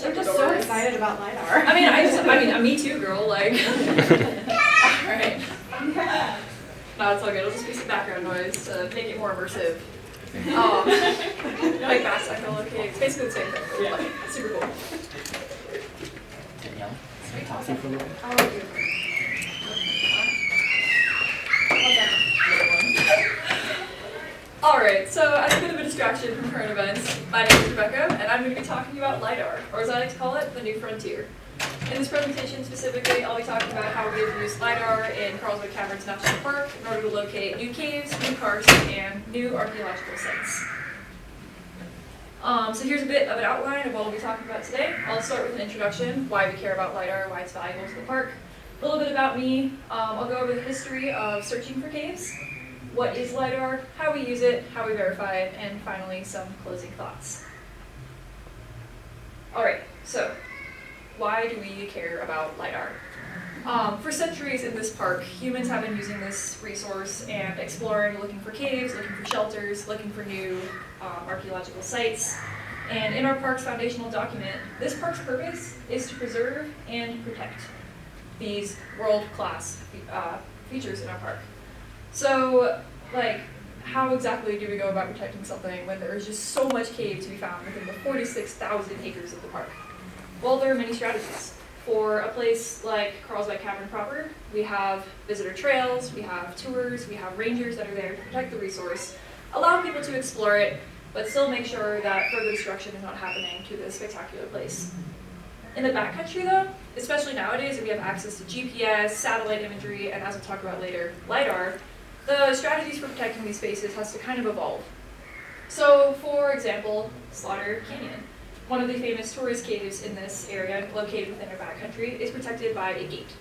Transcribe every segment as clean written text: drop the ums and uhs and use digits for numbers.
I'm just so excited about LiDAR. Me too, girl, like. Alright. No, it's all good. It'll just be some background noise to make it more immersive. Like fast cycle, okay. It's basically the same thing. But yeah, super cool. Danielle, can I talk to you for a little bit? I'll do Alright, so as a bit of a distraction from current events, my name is Rebecca, and I'm going to be talking about LiDAR, or as I like to call it, the new frontier. In this presentation specifically, I'll be talking about how we have used LiDAR in Carlsbad Caverns National Park in order to locate new caves, new karst, and new archaeological sites. So here's a bit of an outline of what we'll be talking about today. I'll start with an introduction, why we care about LiDAR, why it's valuable to the park, a little bit about me. I'll go over the history of searching for caves, what is LiDAR, how we use it, how we verify it, and finally some closing thoughts. Alright, so why do we care about LiDAR? For centuries in this park, humans have been using this resource and exploring, looking for caves, looking for shelters, looking for new archaeological sites. And in our park's foundational document, this park's purpose is to preserve and protect these world-class features in our park. So, like, how exactly do we go about protecting something when there is just so much cave to be found within the 46,000 acres of the park? Well, there are many strategies. For a place like Carlsbad Cavern proper, we have visitor trails, we have tours, we have rangers that are there to protect the resource, allow people to explore it, but still make sure that further destruction is not happening to this spectacular place. In the backcountry though, especially nowadays that we have access to GPS, satellite imagery, and as we'll talk about later, LiDAR, the strategies for protecting these spaces has to kind of evolve. So, for example, Slaughter Canyon. One of the famous tourist caves in this area, located within our backcountry, is protected by a gate.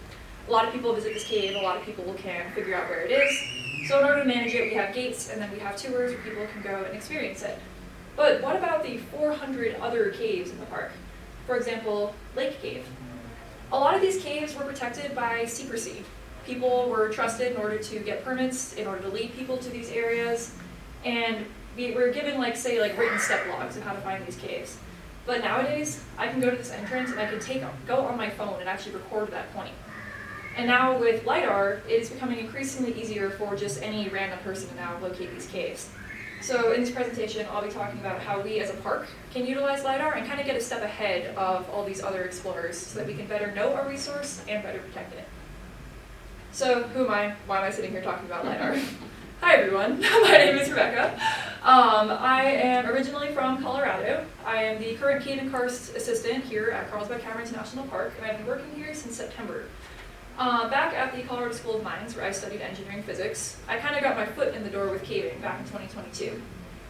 A lot of people visit this cave, a lot of people can figure out where it is. So in order to manage it, we have gates, and then we have tours where people can go and experience it. But what about the 400 other caves in the park? For example, Lake Cave. A lot of these caves were protected by secrecy. People were trusted in order to get permits, in order to lead people to these areas, and we were given, written step logs of how to find these caves. But nowadays, I can go to this entrance and I can go on my phone and actually record that point. And now with LiDAR, it is becoming increasingly easier for just any random person to now locate these caves. So in this presentation, I'll be talking about how we as a park can utilize LiDAR and kind of get a step ahead of all these other explorers so that we can better know our resource and better protect it. So who am I? Why am I sitting here talking about LiDAR? Hi everyone, my name is Rebecca. I am originally from Colorado. I am the current cave and karst assistant here at Carlsbad Caverns National Park, and I've been working here since September. Back at the Colorado School of Mines, where I studied engineering physics, I kind of got my foot in the door with caving back in 2022.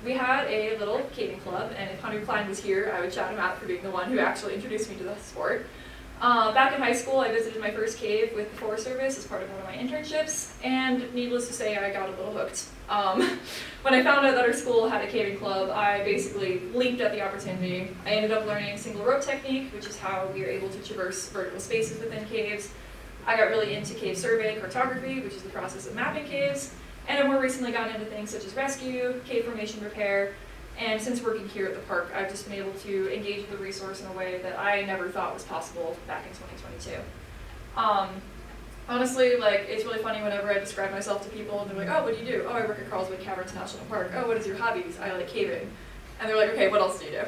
We had a little caving club, and if Hunter Klein was here, I would shout him out for being the one who actually introduced me to the sport. Back in high school, I visited my first cave with the Forest Service as part of one of my internships, and needless to say, I got a little hooked. When I found out that our school had a caving club, I basically leaped at the opportunity. I ended up learning single rope technique, which is how we are able to traverse vertical spaces within caves. I got really into cave survey cartography, which is the process of mapping caves, and I've more recently gotten into things such as rescue, cave formation repair, and since working here at the park, I've just been able to engage with the resource in a way that I never thought was possible back in 2022. Honestly, it's really funny whenever I describe myself to people and they're like, oh, what do you do? Oh, I work at Carlsbad Caverns National Park. Oh, what is your hobbies? I like caving. And they're like, okay, what else do you do?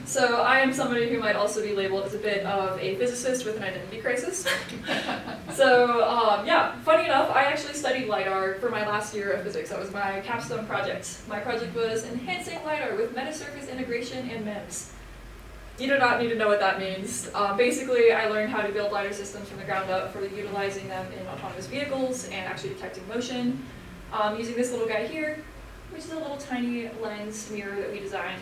So I am somebody who might also be labeled as a bit of a physicist with an identity crisis. So yeah, funny enough, I actually studied LiDAR for my last year of physics. That was my capstone project. My project was enhancing LiDAR with metasurface integration and MEMS. You do not need to know what that means. Basically, I learned how to build LiDAR systems from the ground up for utilizing them in autonomous vehicles and actually detecting motion. Using this little guy here, which is a little tiny lens mirror that we designed.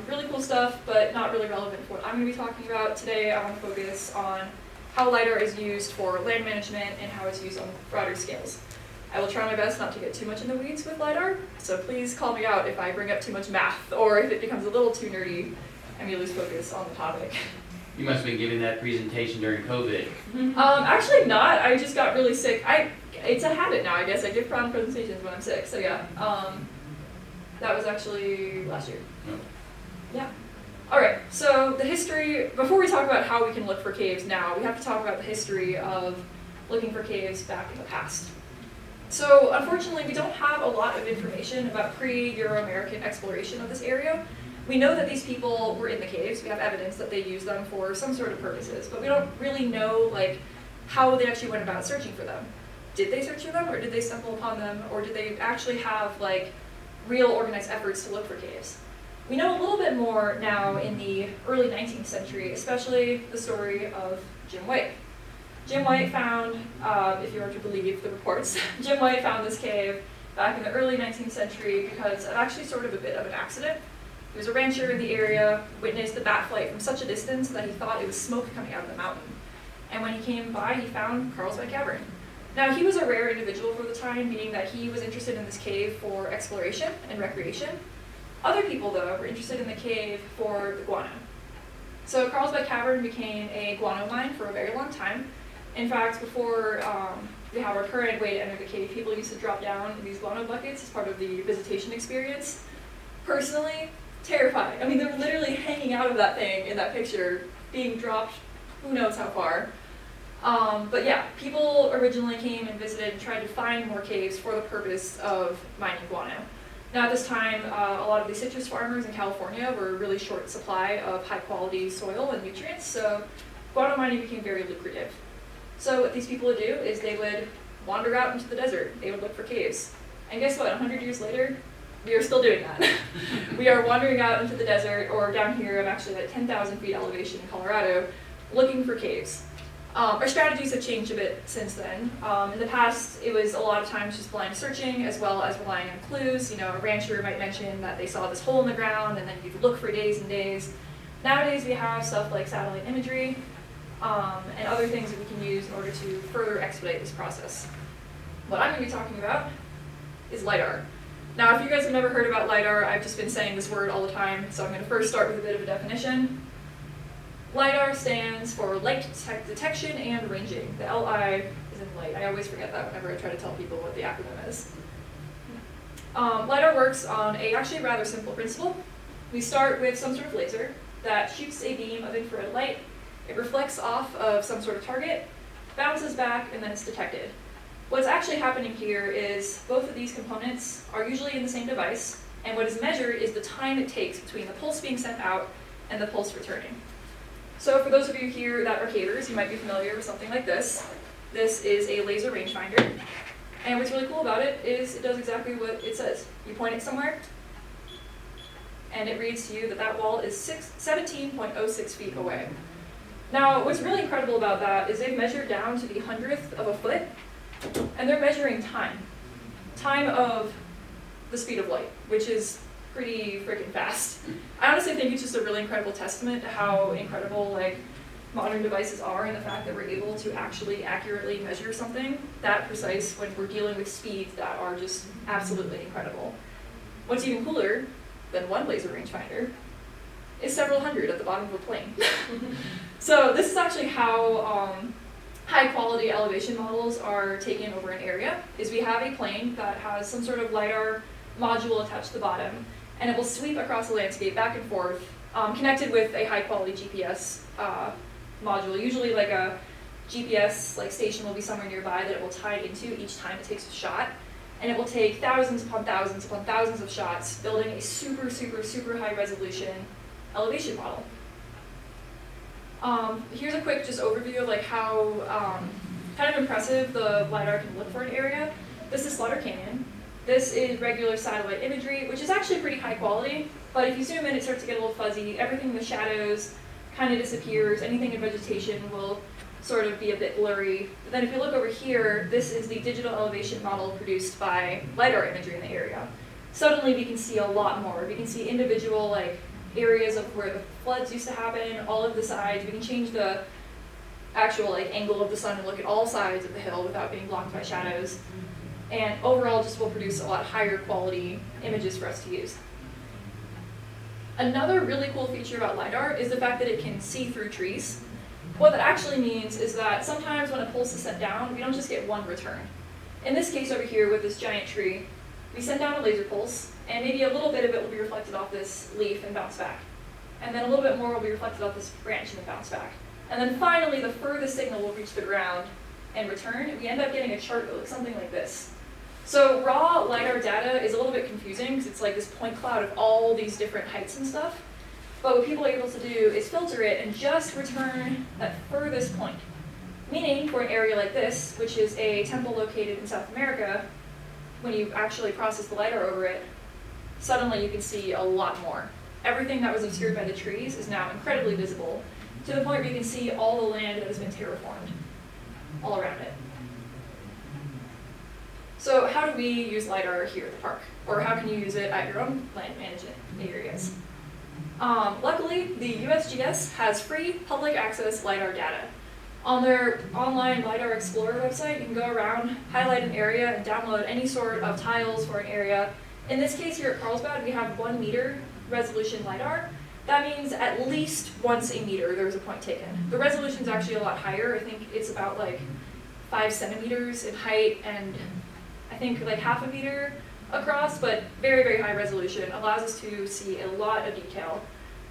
Really cool stuff, but not really relevant for what I'm going to be talking about. Today I want to focus on how LiDAR is used for land management and how it's used on broader scales. I will try my best not to get too much in the weeds with LiDAR, so please call me out if I bring up too much math or if it becomes a little too nerdy and we lose focus on the topic. You must have been giving that presentation during COVID. Actually not. I just got really sick. It's a habit now, I guess. I give proud presentations when I'm sick, so yeah. That was actually last year. Oh. Yeah. Alright, so the history, before we talk about how we can look for caves now, we have to talk about the history of looking for caves back in the past. So unfortunately, we don't have a lot of information about pre-Euro-American exploration of this area. We know that these people were in the caves. We have evidence that they used them for some sort of purposes, but we don't really know like how they actually went about searching for them. Did they search for them, or did they stumble upon them, or did they actually have like real organized efforts to look for caves? We know a little bit more now in the early 19th century, especially the story of Jim White. Jim White found, if you were to believe the reports, Jim White found this cave back in the early 19th century because of actually sort of a bit of an accident. He was a rancher in the area, witnessed the bat flight from such a distance that he thought it was smoke coming out of the mountain. And when he came by, he found Carlsbad Cavern. Now, he was a rare individual for the time, meaning that he was interested in this cave for exploration and recreation. Other people, though, were interested in the cave for the guano. So Carlsbad Cavern became a guano mine for a very long time. In fact, before we have our current way to enter the cave, people used to drop down in these guano buckets as part of the visitation experience. Personally, terrified. I mean, they were literally hanging out of that thing in that picture, being dropped who knows how far. But yeah, people originally came and visited and tried to find more caves for the purpose of mining guano. Now at this time, a lot of the citrus farmers in California were really short supply of high quality soil and nutrients, so guano mining became very lucrative. So what these people would do is they would wander out into the desert. They would look for caves. And guess what, 100 years later, we are still doing that. We are wandering out into the desert, or down here, I'm actually at 10,000 feet elevation in Colorado, looking for caves. Our strategies have changed a bit since then. In the past, it was a lot of times just blind searching as well as relying on clues. You know, a rancher might mention that they saw this hole in the ground and then you could look for days and days. Nowadays, we have stuff like satellite imagery and other things that we can use in order to further expedite this process. What I'm going to be talking about is LiDAR. Now, if you guys have never heard about LiDAR, I've just been saying this word all the time, so I'm going to first start with a bit of a definition. LiDAR stands for light detection and ranging. The L-I is in light. I always forget that whenever I try to tell people what the acronym is. LiDAR works on a actually rather simple principle. We start with some sort of laser that shoots a beam of infrared light. It reflects off of some sort of target, bounces back, and then it's detected. What's actually happening here is both of these components are usually in the same device, and what is measured is the time it takes between the pulse being sent out and the pulse returning. So for those of you here that are cavers, you might be familiar with something like this. This is a laser rangefinder, and what's really cool about it is it does exactly what it says. You point it somewhere, and it reads to you that that wall is 17.06 feet away. Now, what's really incredible about that is they've measured down to the 100th of a foot, and they're measuring time. Time of the speed of light, which is pretty freaking fast. I honestly think it's just a really incredible testament to how incredible like modern devices are, and the fact that we're able to actually accurately measure something that precise when we're dealing with speeds that are just absolutely incredible. What's even cooler than one laser rangefinder is several hundred at the bottom of a plane. So this is actually how high quality elevation models are taken over an area, is we have a plane that has some sort of LiDAR module attached to the bottom, and it will sweep across the landscape back and forth, connected with a high quality GPS module. Usually like a GPS like station will be somewhere nearby that it will tie into each time it takes a shot, and it will take thousands upon thousands upon thousands of shots, building a super, super, super high resolution elevation model. Here's a quick just overview of like how kind of impressive the LiDAR can look for an area. This is Slaughter Canyon. This is regular satellite imagery, which is actually pretty high quality, but if you zoom in, it starts to get a little fuzzy. Everything in the shadows kind of disappears. Anything in vegetation will sort of be a bit blurry. But then if you look over here, this is the digital elevation model produced by LiDAR imagery in the area. Suddenly we can see a lot more. We can see individual like areas of where the floods used to happen, all of the sides. We can change the actual like angle of the sun and look at all sides of the hill without being blocked by shadows. And overall just will produce a lot higher quality images for us to use. Another really cool feature about LiDAR is the fact that it can see through trees. What that actually means is that sometimes when a pulse is sent down, we don't just get one return. In this case over here with this giant tree, we send down a laser pulse, and maybe a little bit of it will be reflected off this leaf and bounce back. and then a little bit more will be reflected off this branch and then bounce back. And then finally, the furthest signal will reach the ground and return, and we end up getting a chart that looks something like this. So raw LiDAR data is a little bit confusing because it's like this point cloud of all these different heights and stuff. But what people are able to do is filter it and just return that furthest point. Meaning, for an area like this, which is a temple located in South America, when you actually process the LiDAR over it, suddenly you can see a lot more. Everything that was obscured by the trees is now incredibly visible, to the point where you can see all the land that has been terraformed all around it. So how do we use LiDAR here at the park? Or how can you use it at your own land management areas? Luckily, the USGS has free public access LiDAR data. On their online LiDAR Explorer website, you can go around, highlight an area, and download any sort of tiles for an area. In this case here at Carlsbad, we have 1 meter resolution LiDAR. That means at least once a meter there's a point taken. The resolution is actually a lot higher. I think it's about like 5 centimeters in height and I think like half a meter across, but very, very high resolution. Allows us to see a lot of detail.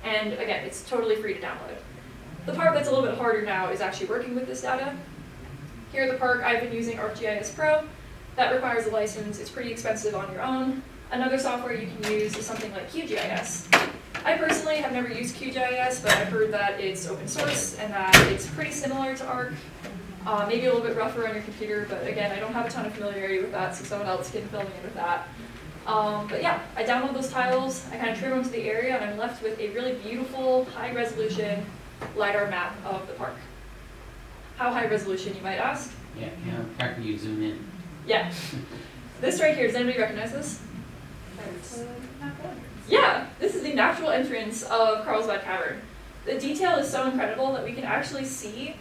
And again, it's totally free to download. The part that's a little bit harder now is actually working with this data. Here at the park, I've been using ArcGIS Pro. That requires a license. It's pretty expensive on your own. Another software you can use is something like QGIS. I personally have never used QGIS, but I've heard that it's open source and that it's pretty similar to Arc. Maybe a little bit rougher on your computer, but again, I don't have a ton of familiarity with that, so someone else can fill me in with that. But yeah, I download those tiles, I kind of trim them to the area, and I'm left with a really beautiful, high-resolution LiDAR map of the park. How high resolution, you might ask? Yeah, how can you zoom in? Yeah. This right here, does anybody recognize this? Yeah, this is the natural entrance of Carlsbad Cavern. The detail is so incredible that we can actually see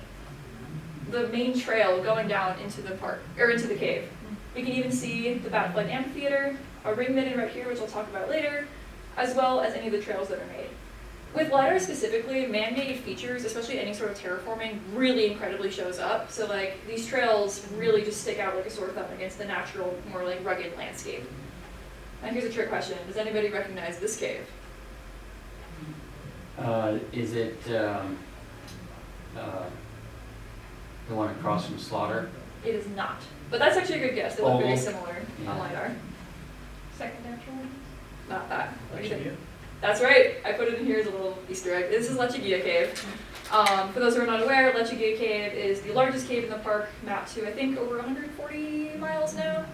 the main trail going down into the park, or into the cave. We can even see the Batflight Amphitheater, a ring midden right here, which I'll talk about later, as well as any of the trails that are made. With LiDAR specifically, man-made features, especially any sort of terraforming, really incredibly shows up. So like these trails really just stick out like a sore thumb against the natural, more like rugged landscape. And here's a trick question. Does anybody recognize this cave? Is it the one across from Slaughter? It is not. But that's actually a good guess. They look very similar on Yeah. LiDAR. Second natural one? Not that. What do you think? Lechia? That's right. I put it in here as a little Easter egg. This is Lechia Cave. For those who are not aware, Lechia Cave is the largest cave in the park, mapped to I think over 140 miles now,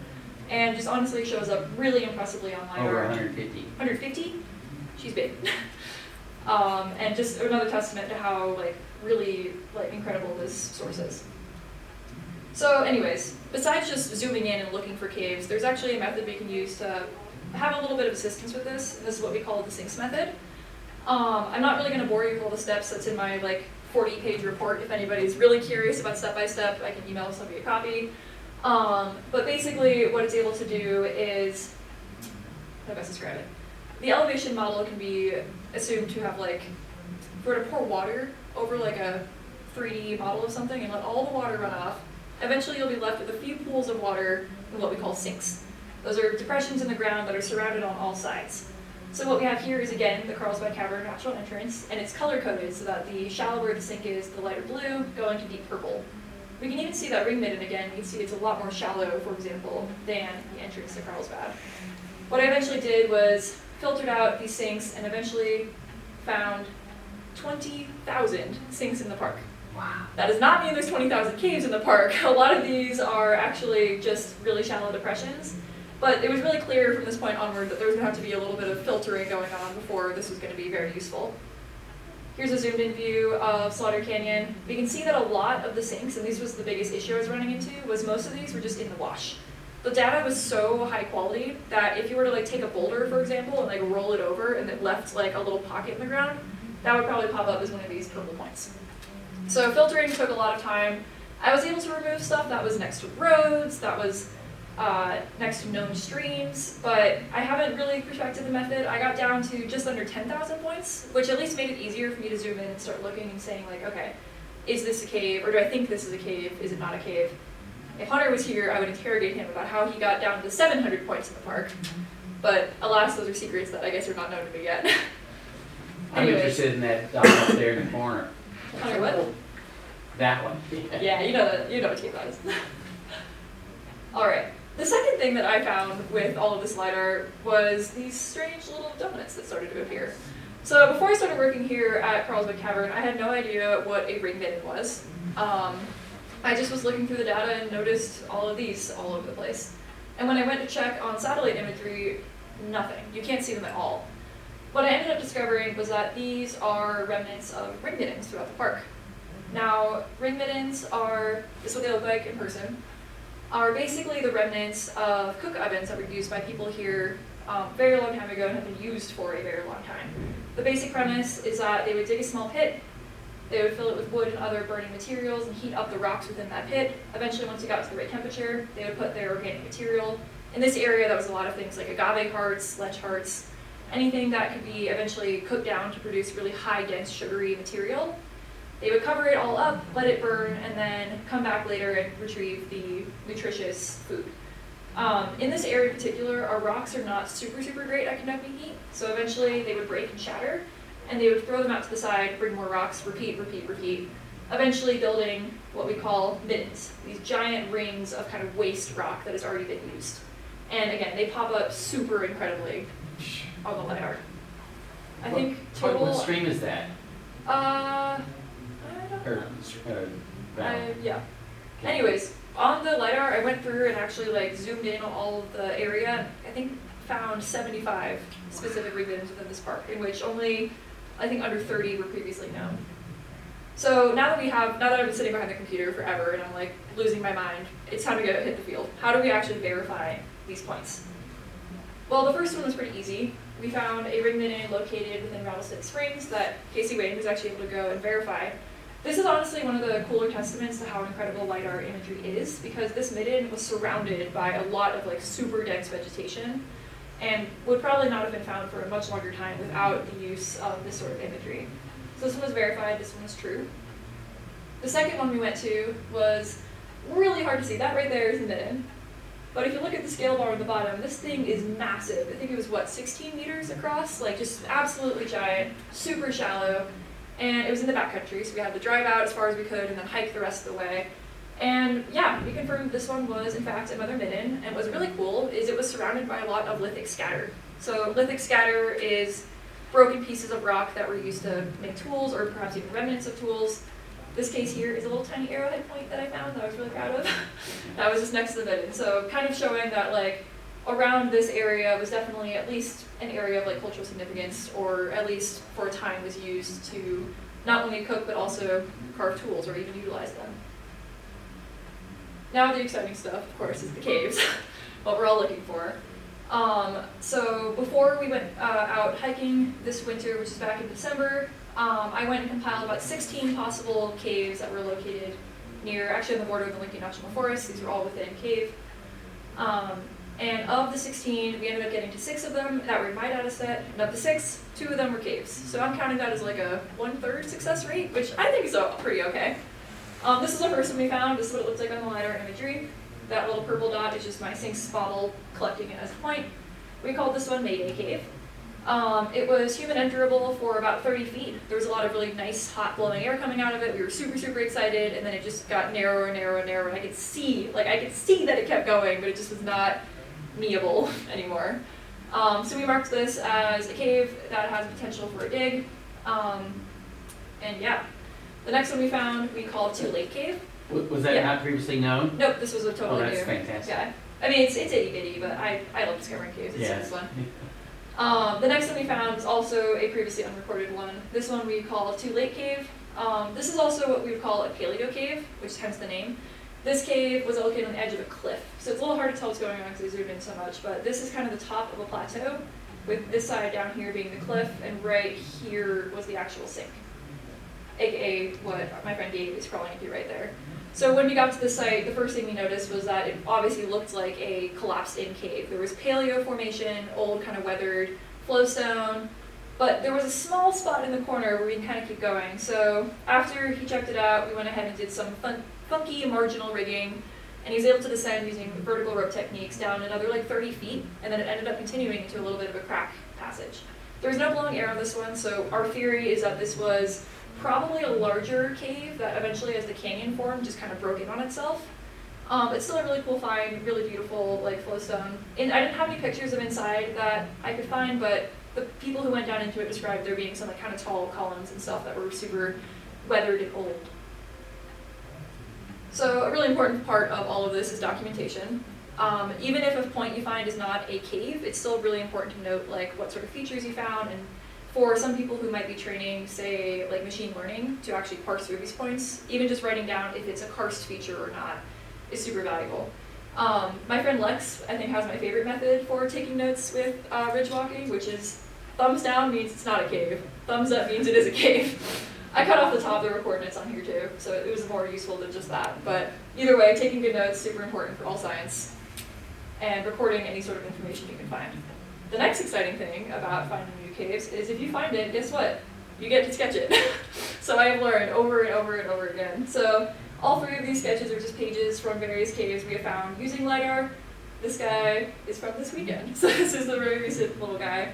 and just honestly shows up really impressively on LiDAR. Over 150. 150? She's big. And just another testament to how really incredible this source is. So anyways, besides just zooming in and looking for caves, there's actually a method we can use to have a little bit of assistance with this, and this is what we call the sinks method. I'm not really going to bore you with all the steps. That's in my 40-page report. If anybody's really curious about step-by-step, I can email somebody a copy. But basically what it's able to do is, how do I best describe it? The elevation model can be assumed to have if we were to pour water over a 3D model of something and let all the water run off, eventually you'll be left with a few pools of water in what we call sinks. Those are depressions in the ground that are surrounded on all sides. So what we have here is, again, the Carlsbad Cavern Natural Entrance, and it's color-coded so that the shallower the sink is, the lighter blue, going to deep purple. We can even see that ring midden again. You can see it's a lot more shallow, for example, than the entrance to Carlsbad. What I eventually did was filtered out these sinks and eventually found 20,000 sinks in the park. Wow. That does not mean there's 20,000 caves in the park. A lot of these are actually just really shallow depressions. But it was really clear from this point onward that there was going to have to be a little bit of filtering going on before this was going to be very useful. Here's a zoomed in view of Slaughter Canyon. We can see that a lot of the sinks, and this was the biggest issue I was running into, was most of these were just in the wash. The data was so high quality that if you were to take a boulder, for example, and roll it over and it left a little pocket in the ground, that would probably pop up as one of these purple points. So filtering took a lot of time. I was able to remove stuff that was next to roads, that was next to known streams, but I haven't really perfected the method. I got down to just under 10,000 points, which at least made it easier for me to zoom in and start looking and saying okay, is this a cave, or do I think this is a cave, is it not a cave? If Hunter was here, I would interrogate him about how he got down to 700 points in the park, but alas, those are secrets that I guess are not known to me yet. I'm Anyways. interested in that dot up there in the corner. Under what? That one. Yeah, you know what cave that is. Alright. The second thing that I found with all of this LiDAR was these strange little donuts that started to appear. So before I started working here at Carlsbad Cavern, I had no idea what a ring midden was. I just was looking through the data and noticed all of these all over the place. And when I went to check on satellite imagery, nothing. You can't see them at all. What I ended up discovering was that these are remnants of ring middens throughout the park. Now, ring middens are, this is what they look like in person, are basically the remnants of cook ovens that were used by people here very long time ago and have been used for a very long time. The basic premise is that they would dig a small pit, they would fill it with wood and other burning materials and heat up the rocks within that pit. Eventually, once it got to the right temperature, they would put their organic material. In this area, that was a lot of things like agave hearts, lech hearts, anything that could be eventually cooked down to produce really high, dense, sugary material. They would cover it all up, let it burn, and then come back later and retrieve the nutritious food. In this area in particular, our rocks are not super great at conducting heat, so eventually they would break and shatter, and they would throw them out to the side, bring more rocks, repeat, eventually building what we call middens, these giant rings of kind of waste rock that has already been used. And again, they pop up super incredibly on the LiDAR. I think total... What stream is that? I don't Or, know. valley? Yeah. Anyways, on the LiDAR, I went through and actually like zoomed in on all of the area. I think found 75 specific ring middens within this park, in which only, I think under 30 were previously known. So now that I've been sitting behind the computer forever and I'm like losing my mind, it's time to go hit the field. How do we actually verify these points? Well, the first one was pretty easy. We found a ring midden located within Rattlesnake Springs that Casey Wayne was actually able to go and verify. This is honestly one of the cooler testaments to how incredible LiDAR imagery is, because this midden was surrounded by a lot of like super dense vegetation and would probably not have been found for a much longer time without the use of this sort of imagery. So this one was verified, this one was true. The second one we went to was really hard to see. That right there is a midden. But if you look at the scale bar on the bottom, this thing is massive. I think it was, 16 meters across? Like, just absolutely giant, super shallow. And it was in the backcountry, so we had to drive out as far as we could and then hike the rest of the way. And yeah, we confirmed this one was, in fact, another midden. And what's really cool is it was surrounded by a lot of lithic scatter. So lithic scatter is broken pieces of rock that were used to make tools, or perhaps even remnants of tools. This case here is a little tiny arrowhead point that I found that I was really proud of. That was just next to the midden. So kind of showing that like around this area was definitely at least an area of like cultural significance, or at least for a time was used to not only cook but also carve tools or even utilize them. Now the exciting stuff, of course, is the caves, what we're all looking for. So before we went out hiking this winter, which is back in December, I went and compiled about 16 possible caves that were located near, actually on the border of the Lincoln National Forest. These were all within cave. And of the 16, we ended up getting to 6 of them that were in my data set, and of the 6, 2 of them were caves. So I'm counting that as like a 1/3 success rate, which I think is pretty okay. This is the first one we found. This is what it looks like on the LiDAR imagery. That little purple dot is just my Sinks bottle collecting it as a point. We called this one Mayday Cave. It was human enterable for about 30 feet. There was a lot of really nice, hot, blowing air coming out of it. We were super excited, and then it just got narrower and narrower. I could see that it kept going, but it just was not meable anymore. So we marked this as a cave that has potential for a dig. And yeah, the next one we found we called Too Late Cave. Was that not previously known? Nope, this was a totally new. Oh, that's fantastic. Yeah, I mean it's itty bitty, but I love discovering caves. It's fun. The next one we found was also a previously unrecorded one. This one we call Too Late Cave. This is also what we would call a paleo cave, which is hence the name. This cave was located on the edge of a cliff, so it's a little hard to tell what's going on because I zoomed in so much, but this is kind of the top of a plateau, with this side down here being the cliff, and right here was the actual sink, aka what my friend Gabe is crawling into right there. So when we got to the site, the first thing we noticed was that it obviously looked like a collapsed-in cave. There was paleo formation, old kind of weathered flowstone, but there was a small spot in the corner where we can kind of keep going. So after he checked it out, we went ahead and did some funky marginal rigging, and he was able to descend using vertical rope techniques down another like 30 feet, and then it ended up continuing into a little bit of a crack passage. There was no blowing air on this one, so our theory is that this was probably a larger cave that eventually, as the canyon formed, just kind of broke in on itself. It's still a really cool find, really beautiful, like flowstone. And I didn't have any pictures of inside that I could find, but the people who went down into it described there being some like kind of tall columns and stuff that were super weathered and old. So a really important part of all of this is documentation. Even if a point you find is not a cave, it's still really important to note like what sort of features you found, and for some people who might be training, say, like machine learning to actually parse through these points, even just writing down if it's a karst feature or not is super valuable. My friend Lex, I think, has my favorite method for taking notes with ridge walking, which is thumbs down means it's not a cave, thumbs up means it is a cave. I cut off the top, there were coordinates on here too, so it was more useful than just that. But either way, taking good notes is super important for all science, and recording any sort of information you can find. The next exciting thing about finding new caves is if you find it, guess what? You get to sketch it. So I have learned over and over and over again. So all three of these sketches are just pages from various caves we have found using LiDAR. This guy is from this weekend, so this is the very recent little guy.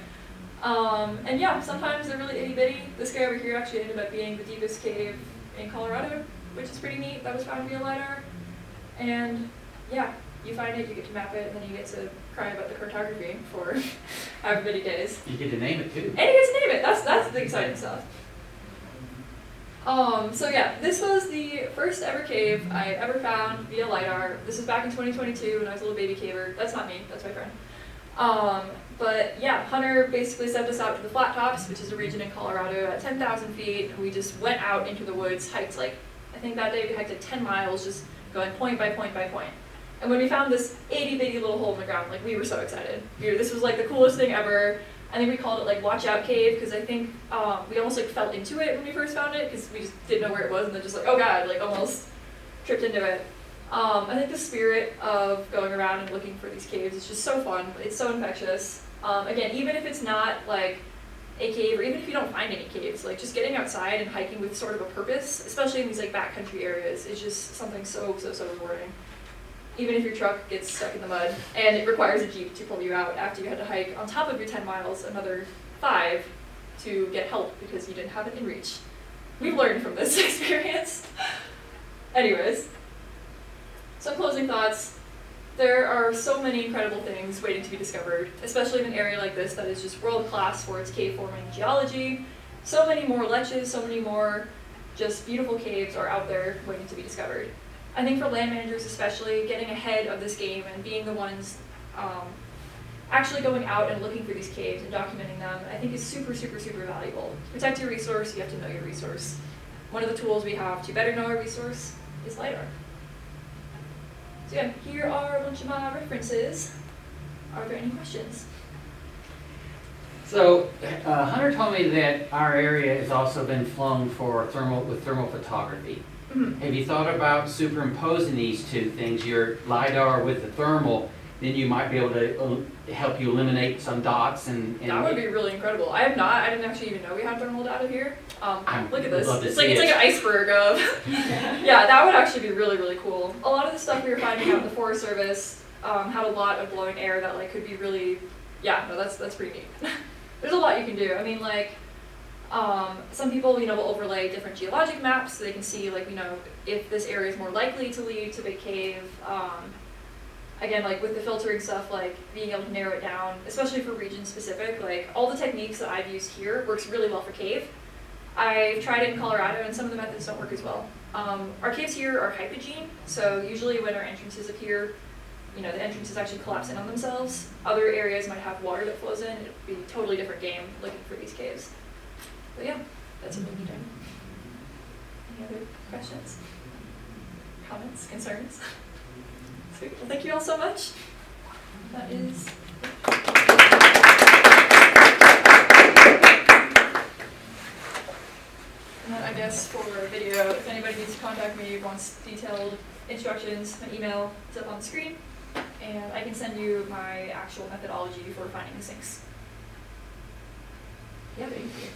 And yeah, sometimes they're really itty bitty. This guy over here actually ended up being the deepest cave in Colorado, which is pretty neat. That was found via LiDAR. And yeah, you find it, you get to map it, and then you get to cry about the cartography for however many days. You get to name it too. And you get to name it. That's the exciting stuff. So yeah, this was the first ever cave I ever found via LiDAR. This was back in 2022 when I was a little baby caver. That's not me, that's my friend. But yeah, Hunter basically sent us out to the Flat Tops, which is a region in Colorado at 10,000 feet, and we just went out into the woods, hiked like, I think that day we hiked like 10 miles, just going point by point by point. And when we found this itty bitty little hole in the ground, like we were so excited. This was like the coolest thing ever. I think we called it like Watch Out Cave, because I think we almost like fell into it when we first found it, because we just didn't know where it was, and then just like, oh god, like almost tripped into it. I think the spirit of going around and looking for these caves is just so fun. It's so infectious. Again, even if it's not like a cave, or even if you don't find any caves, like just getting outside and hiking with sort of a purpose, especially in these like backcountry areas, is just something so rewarding. Even if your truck gets stuck in the mud and it requires a Jeep to pull you out after you had to hike on top of your 10 miles another 5 to get help because you didn't have it in reach. We've learned from this experience. Anyways, some closing thoughts. There are so many incredible things waiting to be discovered, especially in an area like this that is just world-class for its cave-forming geology. So many more leches, so many more just beautiful caves are out there waiting to be discovered. I think for land managers especially, getting ahead of this game and being the ones actually going out and looking for these caves and documenting them, I think is super valuable. To protect your resource, you have to know your resource. One of the tools we have to better know our resource is LiDAR. So yeah, here are a bunch of my references. Are there any questions? So Hunter told me that our area has also been flown for thermal photography. Mm-hmm. Have you thought about superimposing these two things, your LiDAR with the thermal, then you might be able to help you eliminate some dots and that would be really incredible. I have not. I didn't actually even know we had thermal data here. Look at this. It's like an iceberg of. Yeah, that would actually be really cool. A lot of the stuff we were finding out in the Forest Service had a lot of blowing air that like could be really. Yeah, no, that's pretty neat. There's a lot you can do. I mean, like. Some people, will overlay different geologic maps so they can see, like, if this area is more likely to lead to Big Cave. Again, like with the filtering stuff, like being able to narrow it down, especially for region specific, like all the techniques that I've used here works really well for cave. I've tried it in Colorado and some of the methods don't work as well. Our caves here are hypogene, so usually when our entrances appear, the entrances actually collapse in on themselves. Other areas might have water that flows in. It would be a totally different game looking for these caves. But yeah, that's what we'll be doing. Any other questions? Comments? Concerns? Sweet. Well, thank you all so much. That is And then I guess for video, if anybody needs to contact me, wants detailed instructions, my email is up on the screen, and I can send you my actual methodology for finding the sinks. Yeah, thank you.